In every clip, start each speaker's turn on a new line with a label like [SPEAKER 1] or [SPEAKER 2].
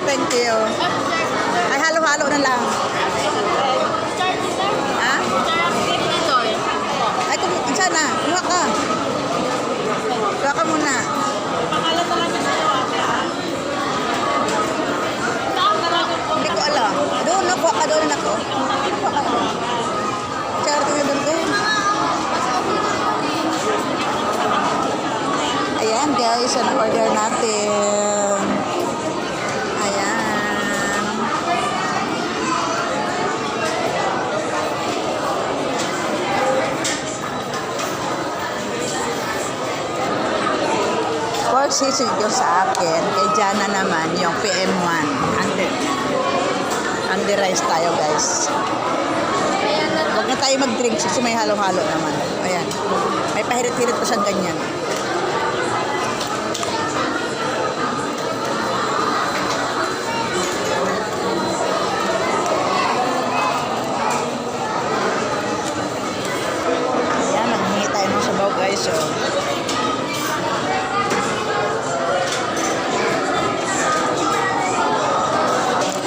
[SPEAKER 1] thank you. Ay, halo-halo na lang. Ha? Ay, sana. Kuha ka. Kuha ka muna. Hindi ko alam. Doon, kuha ka doon ako. Kuha ka doon. Charity na doon ko. Ayan guys, ano order natin. Ayan. Pork sisig yung sa akin. Kay Jana naman yung PM1. Andi rice tayo guys. Huwag na tayo mag-drink kasi may halo-halo naman. Ayan. May pahirit-hirit pa siyang ganyan. So,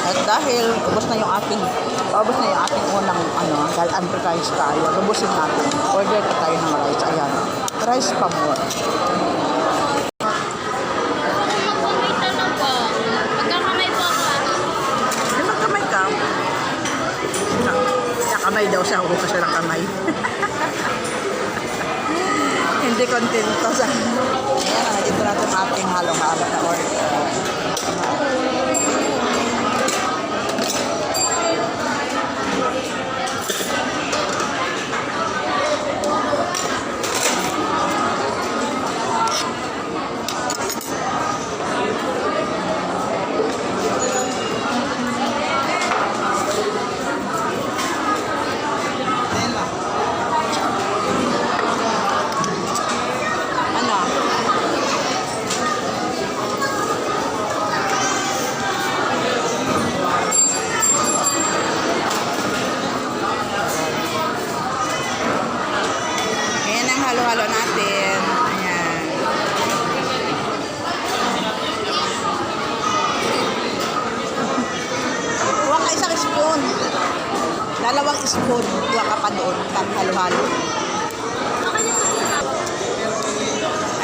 [SPEAKER 1] at dahil ubos na yung ating unang unprecise tayo, lubusin natin. Order pa tayo ng rice. Ayan. Rice pa more.
[SPEAKER 2] Magkakamay po ako.
[SPEAKER 1] Magkamay ka. Nakamay daw siya. Huwag siya ng kamay. Hindi kontento sa... Ayan, dito natin ating halo-halo na order. Halo-halo natin. Ayan. Huwag ka isang spoon. 2 spoon. Huwag ka pa doon. Pag halo-halo.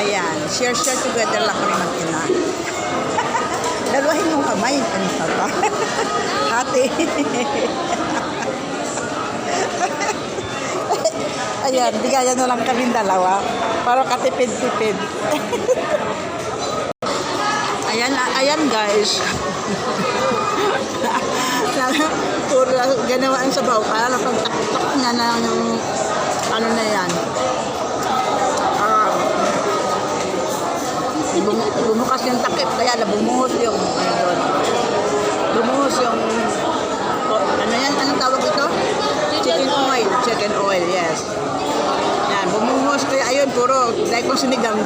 [SPEAKER 1] Ayan. Share together lang kami mag-ina. Dalawahin mong kamay. Ano ka ba? Hati. Ayan, bigayan na lang kami dalawa para katipid-tipid. ayan guys. Puro ganawaan sa baw. Para pagtaktak na yung ano na yan. Bumukas yung takip. Kaya bumuhos yung bumuhos yung ano yan? Anong tawag ito? Chicken oil, yes. Yan, bumuhos. Kaya ayun, puro dahil kong sinigang.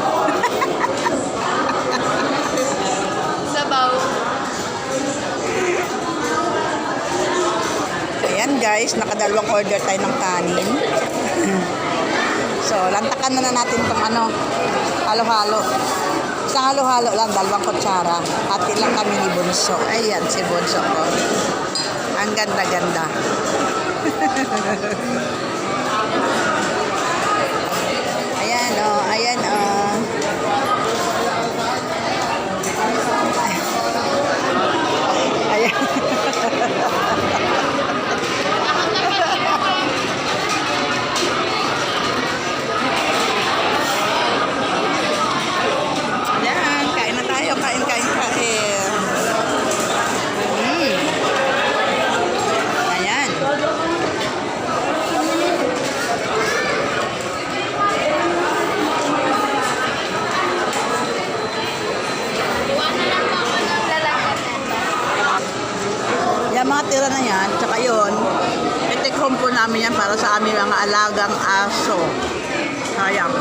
[SPEAKER 2] Sabaw.
[SPEAKER 1] Ayan guys, nakadalawang order tayo ng kanin. So, lantakan na natin itong halo-halo. Isang halo-halo lang, 2 kutsara. Hati lang kami ni Bunso. Ayan, si Bunso ko. Ang ganda-ganda. Ayan ayan ayan. Ayan, kain na tayo, kain. Ayan. Yung mga tira na yan, tsaka yun, i-take home po namin yan para sa aming mga alagang aso. Sayang.